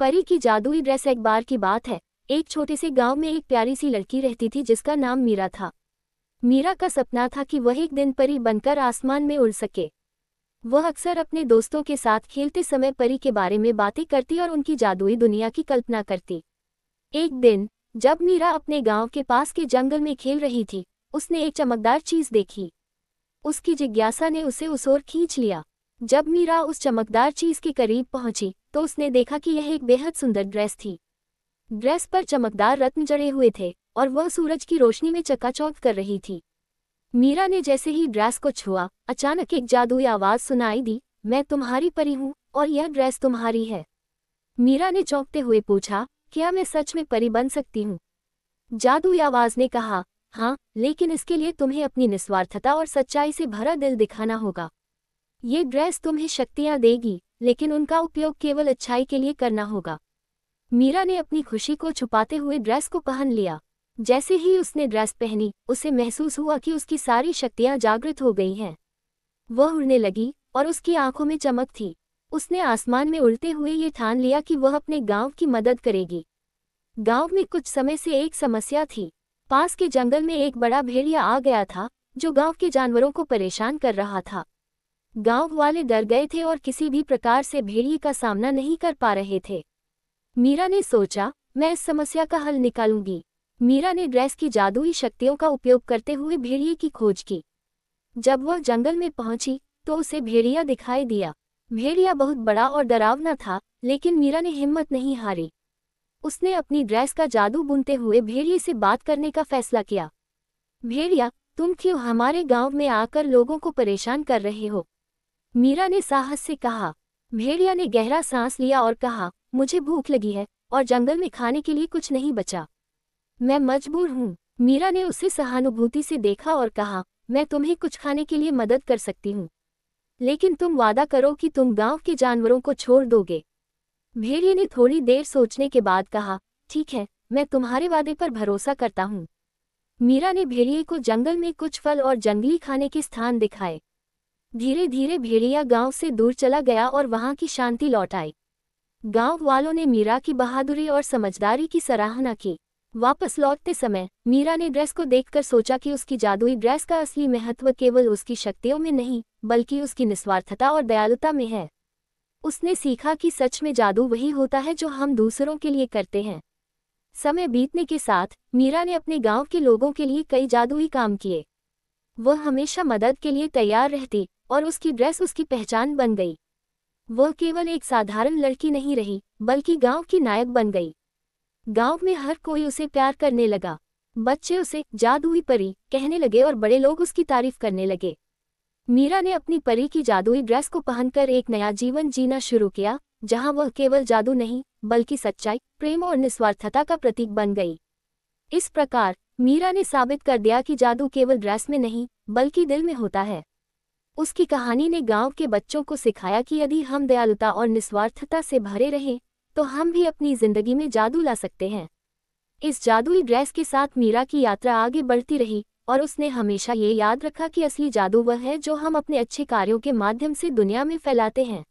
परी की जादुई ड्रेस। एक बार की बात है, एक छोटे से गांव में एक प्यारी सी लड़की रहती थी जिसका नाम मीरा था। मीरा का सपना था कि वह एक दिन परी बनकर आसमान में उड़ सके। वह अक्सर अपने दोस्तों के साथ खेलते समय परी के बारे में बातें करती और उनकी जादुई दुनिया की कल्पना करती। एक दिन जब मीरा अपने गांव के पास के जंगल में खेल रही थी, उसने एक चमकदार चीज देखी। उसकी जिज्ञासा ने उसे उस ओर खींच लिया। जब मीरा उस चमकदार चीज के करीब पहुंची तो उसने देखा कि यह एक बेहद सुंदर ड्रेस थी। ड्रेस पर चमकदार रत्न जड़े हुए थे और वह सूरज की रोशनी में चकाचौंध कर रही थी। मीरा ने जैसे ही ड्रेस को छुआ, अचानक एक जादुई आवाज सुनाई दी, मैं तुम्हारी परी हूँ और यह ड्रेस तुम्हारी है। मीरा ने चौंकते हुए पूछा, क्या मैं सच में परी बन सकती हूँ? जादुई आवाज ने कहा, हाँ, लेकिन इसके लिए तुम्हें अपनी निस्वार्थता और सच्चाई से भरा दिल दिखाना होगा। ये ड्रेस तुम्हें शक्तियाँ देगी, लेकिन उनका उपयोग केवल अच्छाई के लिए करना होगा। मीरा ने अपनी खुशी को छुपाते हुए ड्रेस को पहन लिया। जैसे ही उसने ड्रेस पहनी, उसे महसूस हुआ कि उसकी सारी शक्तियाँ जागृत हो गई हैं। वह उड़ने लगी और उसकी आंखों में चमक थी। उसने आसमान में उड़ते हुए ये ठान लिया कि वह अपने गांव की मदद करेगी। गांव में कुछ समय से एक समस्या थी। पास के जंगल में एक बड़ा भेड़िया आ गया था जो गांव के जानवरों को परेशान कर रहा था। गांव वाले डर गए थे और किसी भी प्रकार से भेड़िए का सामना नहीं कर पा रहे थे। मीरा ने सोचा, मैं इस समस्या का हल निकालूंगी। मीरा ने ड्रेस की जादुई शक्तियों का उपयोग करते हुए भेड़िए की खोज की। जब वह जंगल में पहुंची तो उसे भेड़िया दिखाई दिया। भेड़िया बहुत बड़ा और डरावना था, लेकिन मीरा ने हिम्मत नहीं हारी। उसने अपनी ड्रेस का जादू बुनते हुए भेड़िए से बात करने का फैसला किया। भेड़िया, तुम क्यों हमारे गांव में आकर लोगों को परेशान कर रहे हो? मीरा ने साहस से कहा। भेड़िया ने गहरा सांस लिया और कहा, मुझे भूख लगी है और जंगल में खाने के लिए कुछ नहीं बचा। मैं मजबूर हूँ। मीरा ने उसे सहानुभूति से देखा और कहा, मैं तुम्हें कुछ खाने के लिए मदद कर सकती हूँ, लेकिन तुम वादा करो कि तुम गांव के जानवरों को छोड़ दोगे। भेड़िए ने थोड़ी देर सोचने के बाद कहा, ठीक है, मैं तुम्हारे वादे पर भरोसा करता हूँ। मीरा ने भेड़िए को जंगल में कुछ फल और जंगली खाने के स्थान दिखाए। धीरे धीरे भेड़िया गांव से दूर चला गया और वहां की शांति लौट आई। गांव वालों ने मीरा की बहादुरी और समझदारी की सराहना की। वापस लौटते समय मीरा ने ड्रेस को देखकर सोचा कि उसकी जादुई ड्रेस का असली महत्व केवल उसकी शक्तियों में नहीं, बल्कि उसकी निस्वार्थता और दयालुता में है। उसने सीखा कि सच में जादू वही होता है जो हम दूसरों के लिए करते हैं। समय बीतने के साथ मीरा ने अपने गांव के लोगों के लिए कई जादुई काम किए। वह हमेशा मदद के लिए तैयार रहती और उसकी ड्रेस उसकी पहचान बन गई। वह केवल एक साधारण लड़की नहीं रही, बल्कि गांव की नायक बन गई। गांव में हर कोई उसे प्यार करने लगा। बच्चे उसे जादुई परी कहने लगे और बड़े लोग उसकी तारीफ करने लगे। मीरा ने अपनी परी की जादुई ड्रेस को पहनकर एक नया जीवन जीना शुरू किया, जहां वह केवल जादू नहीं, बल्कि सच्चाई, प्रेम और निस्वार्थता का प्रतीक बन गई। इस प्रकार मीरा ने साबित कर दिया कि जादू केवल ड्रेस में नहीं, बल्कि दिल में होता है। उसकी कहानी ने गांव के बच्चों को सिखाया कि यदि हम दयालुता और निस्वार्थता से भरे रहें, तो हम भी अपनी जिंदगी में जादू ला सकते हैं। इस जादुई ड्रेस के साथ मीरा की यात्रा आगे बढ़ती रही और उसने हमेशा ये याद रखा कि असली जादू वह है जो हम अपने अच्छे कार्यों के माध्यम से दुनिया में फैलाते हैं।